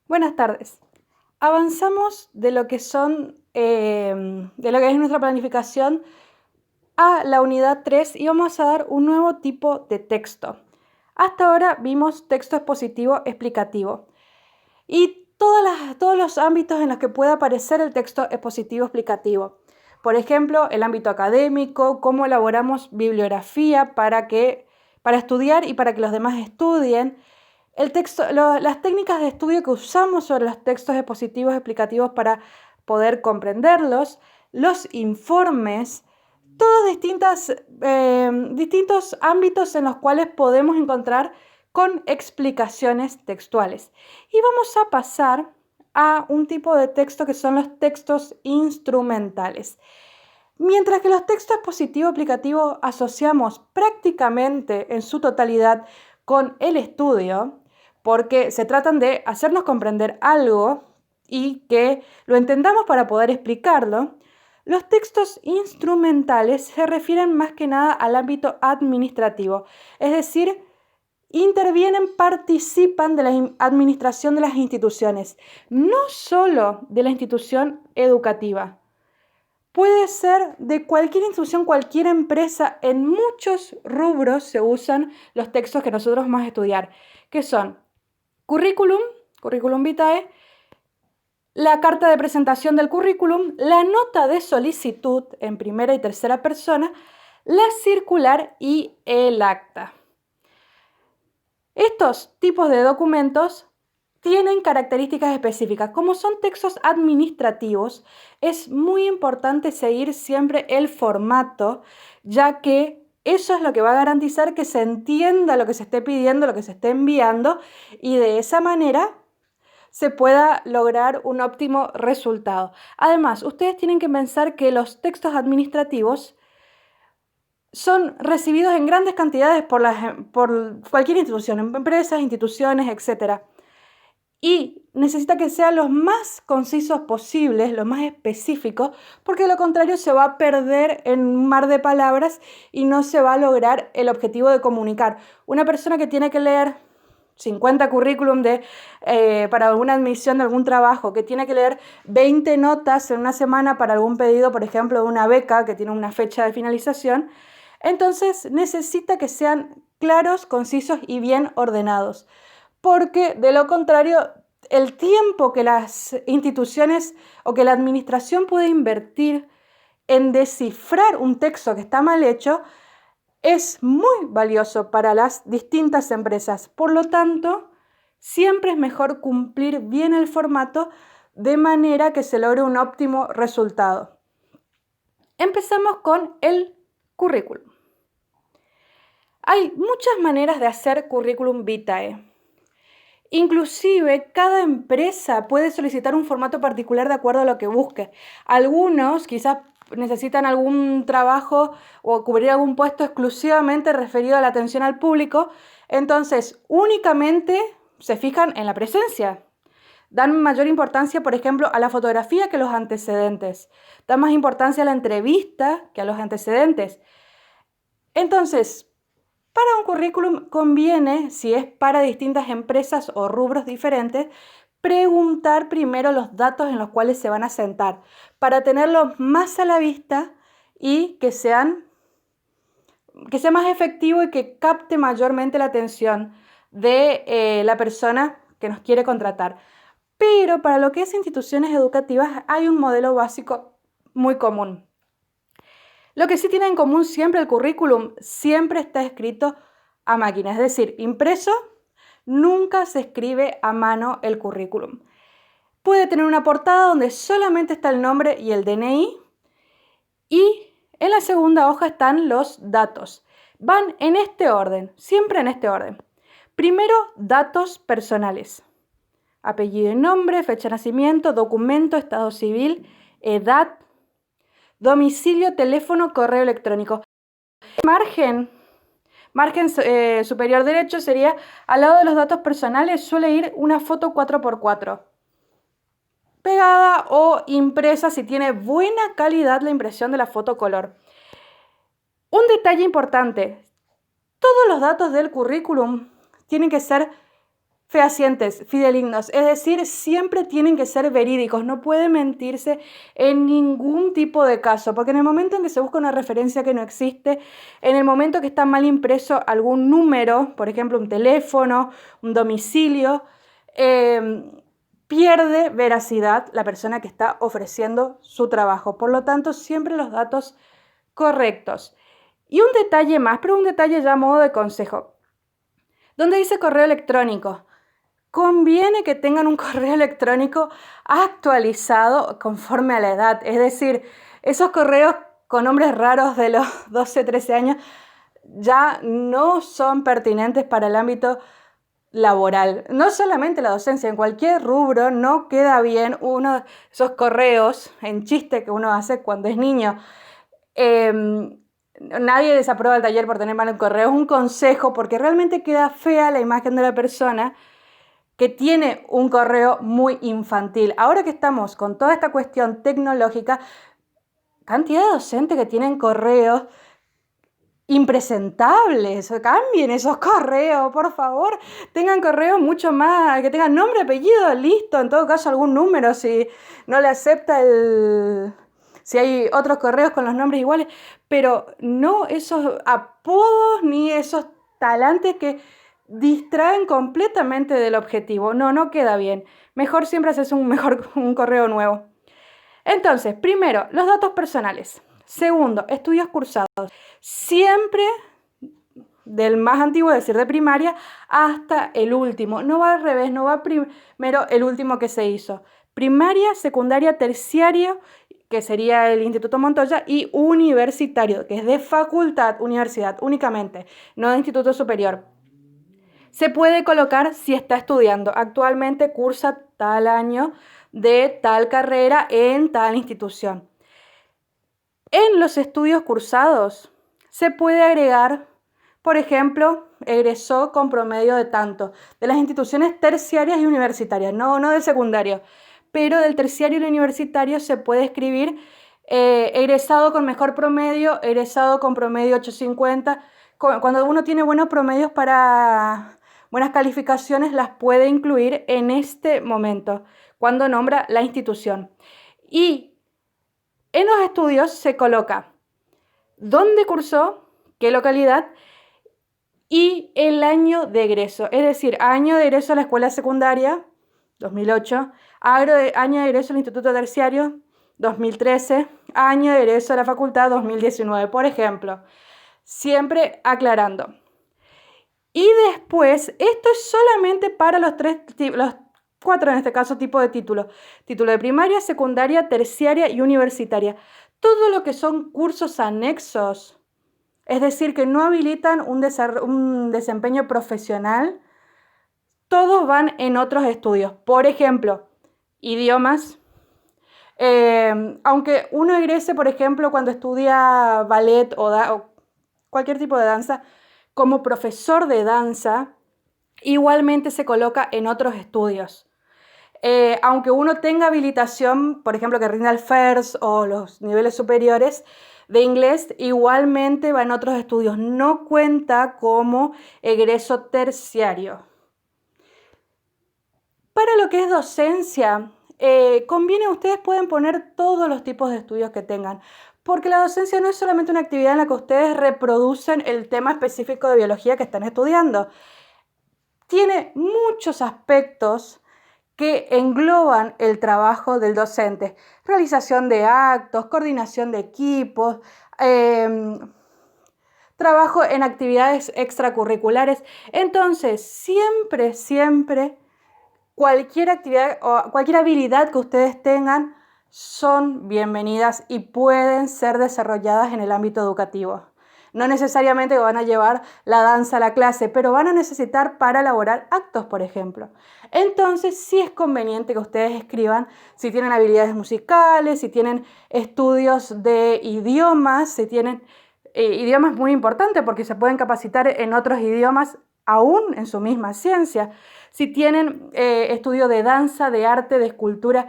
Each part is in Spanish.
Buenas tardes. Avanzamos de lo que es nuestra planificación a la unidad 3 y vamos a dar un nuevo tipo de texto. Hasta ahora vimos texto expositivo explicativo y todos los ámbitos en los que puede aparecer el texto expositivo explicativo. Por ejemplo, el ámbito académico, cómo elaboramos bibliografía para estudiar y para que los demás estudien. Las técnicas de estudio que usamos sobre los textos expositivos explicativos para poder comprenderlos, los informes, todos distintos ámbitos en los cuales podemos encontrar con explicaciones textuales. Y vamos a pasar a un tipo de texto que son los textos instrumentales. Mientras que los textos expositivo aplicativo asociamos prácticamente en su totalidad con el estudio, porque se tratan de hacernos comprender algo y que lo entendamos para poder explicarlo, los textos instrumentales se refieren más que nada al ámbito administrativo, es decir, intervienen, participan de la administración de las instituciones, no solo de la institución educativa. Puede ser de cualquier institución, cualquier empresa. En muchos rubros se usan los textos que nosotros vamos a estudiar, que son currículum vitae, la carta de presentación del currículum, la nota de solicitud en primera y tercera persona, la circular y el acta. Estos tipos de documentos tienen características específicas. Como son textos administrativos, es muy importante seguir siempre el formato, ya que eso es lo que va a garantizar que se entienda lo que se esté pidiendo, lo que se esté enviando, y de esa manera se pueda lograr un óptimo resultado. Además, ustedes tienen que pensar que los textos administrativos son recibidos en grandes cantidades por cualquier institución, empresas, instituciones, etc. Y necesita que sean los más concisos posibles, los más específicos, porque de lo contrario se va a perder en un mar de palabras y no se va a lograr el objetivo de comunicar. Una persona que tiene que leer 50 currículum para alguna admisión de algún trabajo, que tiene que leer 20 notas en una semana para algún pedido, por ejemplo, de una beca que tiene una fecha de finalización, entonces necesita que sean claros, concisos y bien ordenados, porque de lo contrario, el tiempo que las instituciones o que la administración puede invertir en descifrar un texto que está mal hecho es muy valioso para las distintas empresas. Por lo tanto, siempre es mejor cumplir bien el formato de manera que se logre un óptimo resultado. Empezamos con el currículum. Hay muchas maneras de hacer currículum vitae. Inclusive, cada empresa puede solicitar un formato particular de acuerdo a lo que busque. Algunos quizás necesitan algún trabajo o cubrir algún puesto exclusivamente referido a la atención al público, entonces únicamente se fijan en la presencia. Dan mayor importancia, por ejemplo, a la fotografía que a los antecedentes. Dan más importancia a la entrevista que a los antecedentes. Entonces, para un currículum conviene, si es para distintas empresas o rubros diferentes, preguntar primero los datos en los cuales se van a sentar para tenerlos más a la vista y que sea más efectivo y que capte mayormente la atención de la persona que nos quiere contratar. Pero para lo que es instituciones educativas hay un modelo básico muy común. Lo que sí tiene en común siempre el currículum, siempre está escrito a máquina, es decir, impreso, nunca se escribe a mano el currículum. Puede tener una portada donde solamente está el nombre y el DNI y en la segunda hoja están los datos. Van en este orden, siempre en este orden. Primero, datos personales. Apellido y nombre, fecha de nacimiento, documento, estado civil, edad, domicilio, teléfono, correo electrónico. Margen superior derecho sería, al lado de los datos personales suele ir una foto 4x4. Pegada o impresa si tiene buena calidad la impresión de la foto color. Un detalle importante, todos los datos del currículum tienen que ser fehacientes, fidelignos, es decir, siempre tienen que ser verídicos, no puede mentirse en ningún tipo de caso, porque en el momento en que se busca una referencia que no existe, en el momento que está mal impreso algún número, por ejemplo, un teléfono, un domicilio, pierde veracidad la persona que está ofreciendo su trabajo. Por lo tanto, siempre los datos correctos. Y un detalle más, pero un detalle ya a modo de consejo. Donde dice correo electrónico, conviene que tengan un correo electrónico actualizado conforme a la edad. Es decir, esos correos con nombres raros de los 12, 13 años ya no son pertinentes para el ámbito laboral. No solamente la docencia, en cualquier rubro no queda bien uno de esos correos en chiste que uno hace cuando es niño. Nadie desaprueba el taller por tener mal un correo. Es un consejo porque realmente queda fea la imagen de la persona que tiene un correo muy infantil. Ahora que estamos con toda esta cuestión tecnológica, cantidad de docentes que tienen correos impresentables. Cambien esos correos, por favor. Tengan correos mucho más, que tengan nombre, apellido, listo. En todo caso, algún número si no le acepta si hay otros correos con los nombres iguales, pero no esos apodos ni esos talantes que distraen completamente del objetivo. No queda bien. Mejor siempre haces un correo nuevo. Entonces, primero, los datos personales. Segundo, estudios cursados. Siempre del más antiguo, es decir, de primaria, hasta el último. No va al revés, no va primero el último que se hizo. Primaria, secundaria, terciario, que sería el Instituto Montoya, y universitario, que es de facultad, universidad únicamente, no de instituto superior. Se puede colocar si está estudiando. Actualmente cursa tal año de tal carrera en tal institución. En los estudios cursados se puede agregar, por ejemplo, egresó con promedio de tanto, de las instituciones terciarias y universitarias, no del secundario, pero del terciario y el universitario se puede escribir egresado con mejor promedio, egresado con promedio 850. Cuando uno tiene buenos promedios para buenas calificaciones, las puede incluir en este momento, cuando nombra la institución. Y en los estudios se coloca dónde cursó, qué localidad y el año de egreso. Es decir, año de egreso a la escuela secundaria, 2008, año de egreso al instituto terciario, 2013, año de egreso a la facultad, 2019, por ejemplo. Siempre aclarando. Y después, esto es solamente para los cuatro en este caso tipos de títulos. Título de primaria, secundaria, terciaria y universitaria. Todo lo que son cursos anexos, es decir, que no habilitan un desempeño profesional, todos van en otros estudios. Por ejemplo, idiomas. Aunque uno egrese, por ejemplo, cuando estudia ballet o cualquier tipo de danza, como profesor de danza, igualmente se coloca en otros estudios. Aunque uno tenga habilitación, por ejemplo, que rinda el FIRST o los niveles superiores de inglés, igualmente va en otros estudios. No cuenta como egreso terciario. Para lo que es docencia, conviene, ustedes pueden poner todos los tipos de estudios que tengan, porque la docencia no es solamente una actividad en la que ustedes reproducen el tema específico de biología que están estudiando. Tiene muchos aspectos que engloban el trabajo del docente. Realización de actos, coordinación de equipos, trabajo en actividades extracurriculares. Entonces, siempre, cualquier actividad o cualquier habilidad que ustedes tengan son bienvenidas y pueden ser desarrolladas en el ámbito educativo. No necesariamente van a llevar la danza a la clase, pero van a necesitar para elaborar actos, por ejemplo. Entonces, sí es conveniente que ustedes escriban si tienen habilidades musicales, si tienen estudios de idiomas, si tienen idiomas muy importantes porque se pueden capacitar en otros idiomas aún en su misma ciencia. Si tienen estudio de danza, de arte, de escultura,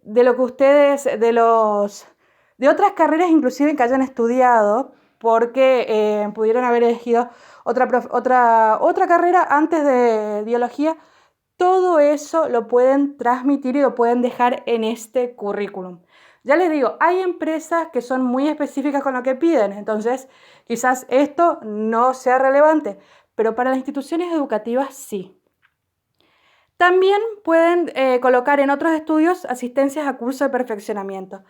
de lo que ustedes, de otras carreras inclusive que hayan estudiado, porque pudieron haber elegido otra carrera antes de biología, todo eso lo pueden transmitir y lo pueden dejar en este currículum. Ya les digo, hay empresas que son muy específicas con lo que piden, entonces quizás esto no sea relevante, pero para las instituciones educativas sí. También pueden colocar en otros estudios asistencias a cursos de perfeccionamiento.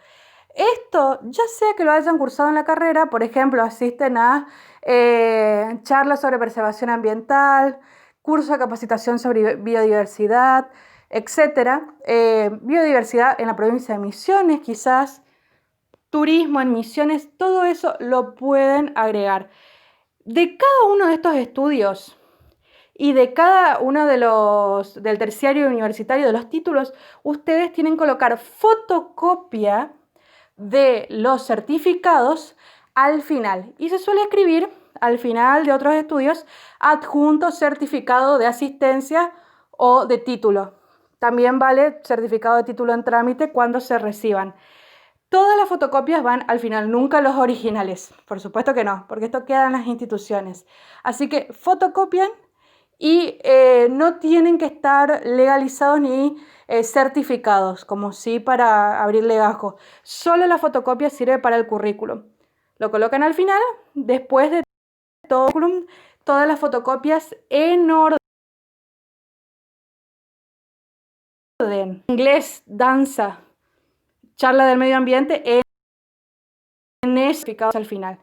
Esto, ya sea que lo hayan cursado en la carrera, por ejemplo, asisten a charlas sobre preservación ambiental, cursos de capacitación sobre biodiversidad, etc. Biodiversidad en la provincia de Misiones, quizás, turismo en Misiones, todo eso lo pueden agregar. De cada uno de estos estudios y de cada uno del terciario universitario, de los títulos, ustedes tienen que colocar fotocopia de los certificados al final. Y se suele escribir al final de otros estudios adjunto certificado de asistencia o de título. También vale certificado de título en trámite cuando se reciban. Todas las fotocopias van al final, nunca los originales. Por supuesto que no, porque esto queda en las instituciones. Así que fotocopian y no tienen que estar legalizados ni certificados, como sí para abrir legajo. Solo la fotocopia sirve para el currículum. Lo colocan al final, después de todo el currículum, todas las fotocopias en orden. Inglés, danza, charla del medio ambiente en certificados al final.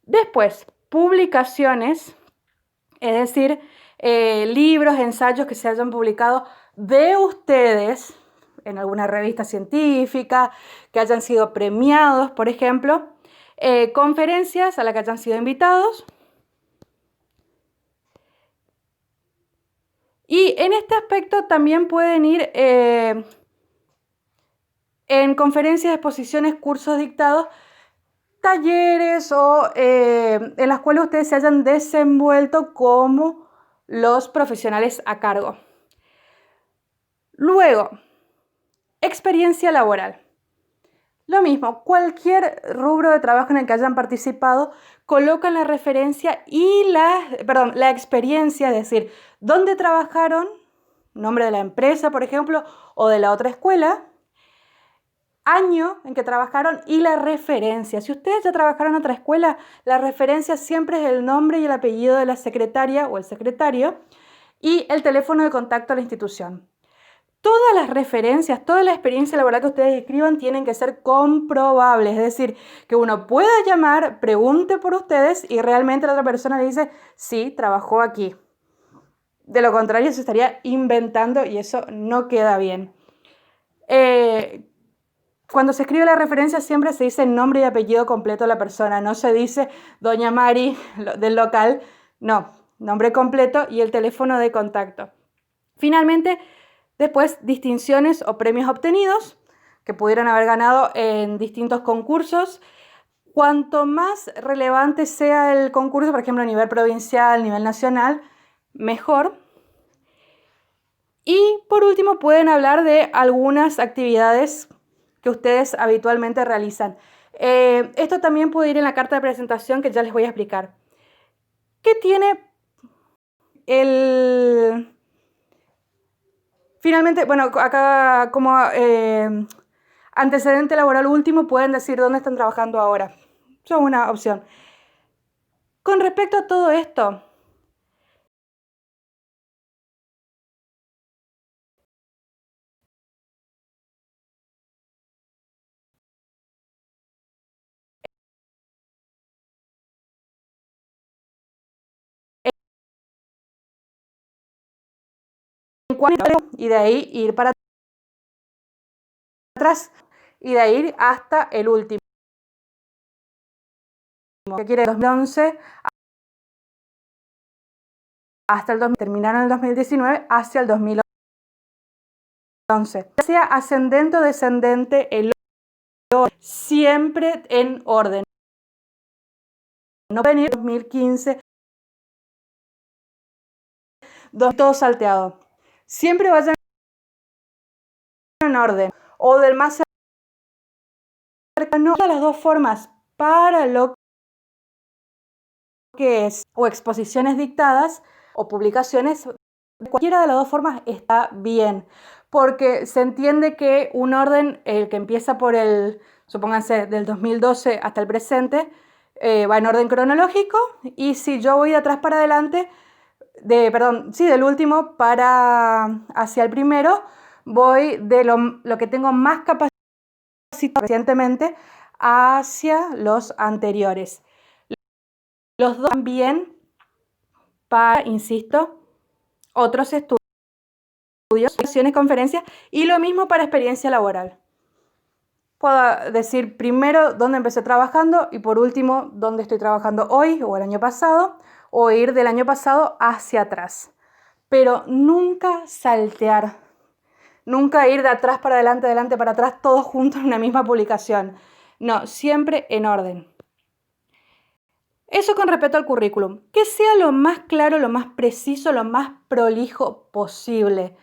Después, publicaciones, es decir, libros, ensayos que se hayan publicado de ustedes en alguna revista científica, que hayan sido premiados, por ejemplo, conferencias a las que hayan sido invitados. Y en este aspecto también pueden ir en conferencias, exposiciones, cursos dictados, talleres o en las cuales ustedes se hayan desenvuelto como los profesionales a cargo. Luego, experiencia laboral. Lo mismo, cualquier rubro de trabajo en el que hayan participado, colocan la referencia y la experiencia, es decir, dónde trabajaron, nombre de la empresa, por ejemplo, o de la otra escuela, año en que trabajaron y la referencia. Si ustedes ya trabajaron en otra escuela, la referencia siempre es el nombre y el apellido de la secretaria o el secretario y el teléfono de contacto a la institución. Todas las referencias, toda la experiencia laboral que ustedes escriban tienen que ser comprobables, es decir, que uno pueda llamar, pregunte por ustedes y realmente la otra persona le dice, sí, trabajó aquí. De lo contrario, se estaría inventando y eso no queda bien. Cuando se escribe la referencia siempre se dice el nombre y apellido completo de la persona, no se dice Doña Mari del local, no, nombre completo y el teléfono de contacto. Finalmente, después, distinciones o premios obtenidos que pudieran haber ganado en distintos concursos. Cuanto más relevante sea el concurso, por ejemplo, a nivel provincial, a nivel nacional, mejor. Y por último, pueden hablar de algunas actividades que ustedes habitualmente realizan. Esto también puede ir en la carta de presentación que ya les voy a explicar. ¿Qué tiene el... Finalmente, bueno, acá como antecedente laboral último pueden decir dónde están trabajando ahora. Eso es una opción. Con respecto a todo esto, y de ahí ir para atrás y de ahí hasta el último. ¿Qué quiere? 2011 hasta el 2000, terminaron en el 2019 hacia el 2011. Sea ascendente o descendente, el orden, siempre en orden. No pueden ir 2015, todo salteado. Siempre vayan en orden. O del más cercano, las dos formas para lo que es o exposiciones dictadas o publicaciones cualquiera de las dos formas está bien, porque se entiende que un orden, el que empieza por el, supónganse, del 2012 hasta el presente, va en orden cronológico, y si yo voy de atrás para adelante, del último para hacia el primero, voy de lo que tengo más capacitado recientemente hacia los anteriores. Los dos también para, insisto, otros estudios, conferencias, y lo mismo para experiencia laboral. Puedo decir primero dónde empecé trabajando y por último dónde estoy trabajando hoy o el año pasado, o ir del año pasado hacia atrás. Pero nunca saltear, nunca ir de atrás para adelante, adelante para atrás, todos juntos en una misma publicación. No, siempre en orden. Eso con respecto al currículum. Que sea lo más claro, lo más preciso, lo más prolijo posible.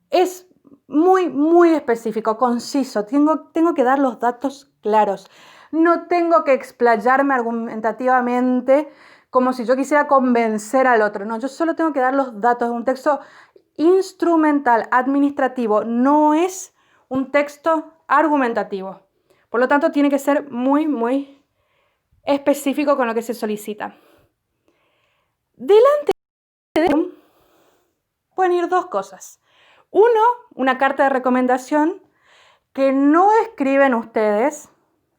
Es muy, muy específico, conciso. Tengo que dar los datos claros. No tengo que explayarme argumentativamente como si yo quisiera convencer al otro. No, yo solo tengo que dar los datos. Un texto instrumental, administrativo, no es un texto argumentativo. Por lo tanto, tiene que ser muy, muy específico con lo que se solicita. Delante de pueden ir dos cosas. Uno, una carta de recomendación que no escriben ustedes,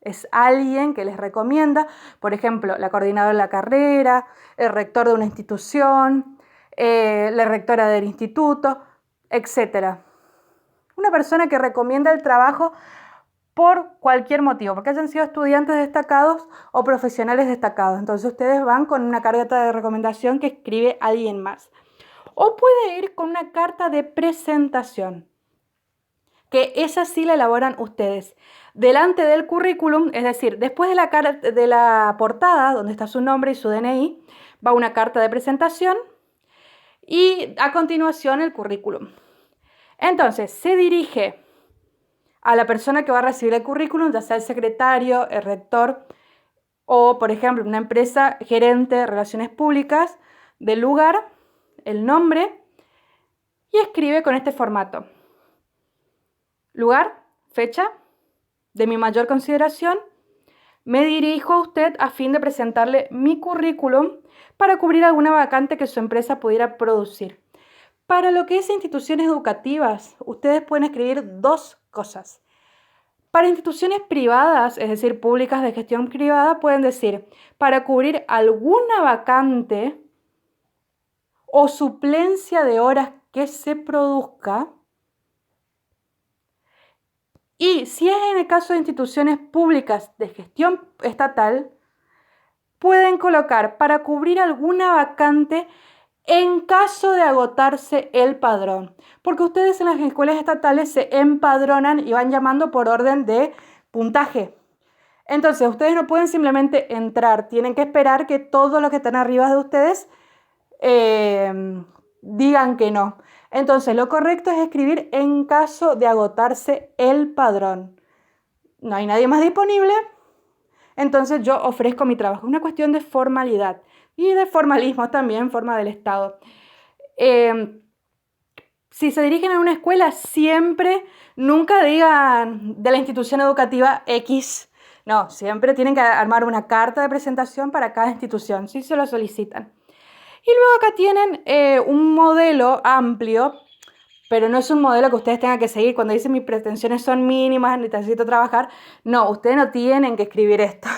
es alguien que les recomienda, por ejemplo, la coordinadora de la carrera, el rector de una institución, la rectora del instituto, etc. Una persona que recomienda el trabajo por cualquier motivo, porque hayan sido estudiantes destacados o profesionales destacados. Entonces ustedes van con una carta de recomendación que escribe alguien más. O puede ir con una carta de presentación, que esa sí la elaboran ustedes. Delante del currículum, es decir, después de la portada, donde está su nombre y su DNI, va una carta de presentación y a continuación el currículum. Entonces, se dirige a la persona que va a recibir el currículum, ya sea el secretario, el rector o, por ejemplo, una empresa, gerente de relaciones públicas del lugar, el nombre, y escribe con este formato: lugar, fecha, de mi mayor consideración, me dirijo a usted a fin de presentarle mi currículum para cubrir alguna vacante que su empresa pudiera producir. Para lo que es instituciones educativas, ustedes pueden escribir dos cosas. Para instituciones privadas, es decir, públicas de gestión privada, pueden decir para cubrir alguna vacante o suplencia de horas que se produzca. Y si es en el caso de instituciones públicas de gestión estatal, pueden colocar para cubrir alguna vacante en caso de agotarse el padrón. Porque ustedes en las escuelas estatales se empadronan y van llamando por orden de puntaje. Entonces, ustedes no pueden simplemente entrar, tienen que esperar que todos los que están arriba de ustedes digan que no. Entonces, lo correcto es escribir en caso de agotarse el padrón. No hay nadie más disponible, entonces yo ofrezco mi trabajo. Es una cuestión de formalidad y de formalismo también, forma del Estado. Si se dirigen a una escuela, siempre, nunca digan de la institución educativa X. No, siempre tienen que armar una carta de presentación para cada institución, si se lo solicitan. Y luego acá tienen un modelo amplio, pero no es un modelo que ustedes tengan que seguir. Cuando dicen mis pretensiones son mínimas, necesito trabajar, no, ustedes no tienen que escribir esto.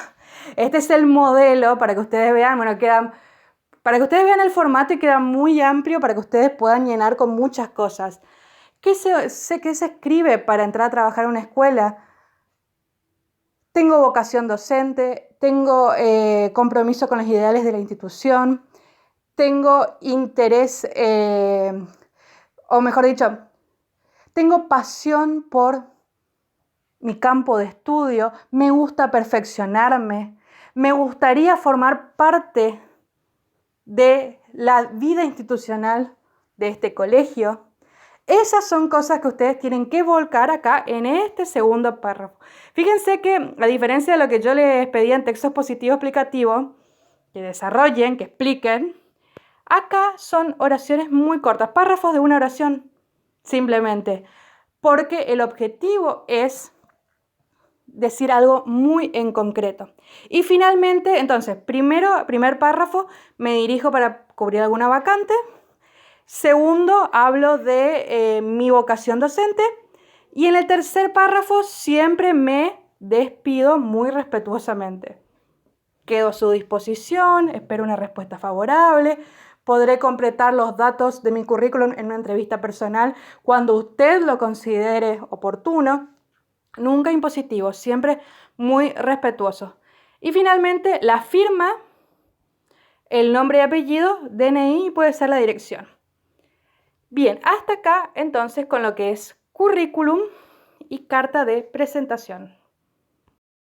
Este es el modelo para que ustedes vean, para que ustedes vean el formato y queda muy amplio para que ustedes puedan llenar con muchas cosas. ¿Qué se escribe para entrar a trabajar en una escuela? Tengo vocación docente, tengo compromiso con los ideales de la institución, tengo interés, o mejor dicho, tengo pasión por mi campo de estudio, me gusta perfeccionarme, me gustaría formar parte de la vida institucional de este colegio. Esas son cosas que ustedes tienen que volcar acá en este segundo párrafo. Fíjense que, a diferencia de lo que yo les pedía en textos positivos explicativos, que desarrollen, que expliquen, Acá son oraciones muy cortas, párrafos de una oración, simplemente, porque el objetivo es decir algo muy en concreto. Y finalmente, entonces, primer párrafo, me dirijo para cubrir alguna vacante. Segundo, hablo de mi vocación docente. Y en el tercer párrafo siempre me despido muy respetuosamente. Quedo a su disposición, espero una respuesta favorable. Podré completar los datos de mi currículum en una entrevista personal cuando usted lo considere oportuno. Nunca impositivo, siempre muy respetuoso. Y finalmente, la firma, el nombre y apellido, DNI y puede ser la dirección. Bien, hasta acá entonces con lo que es currículum y carta de presentación.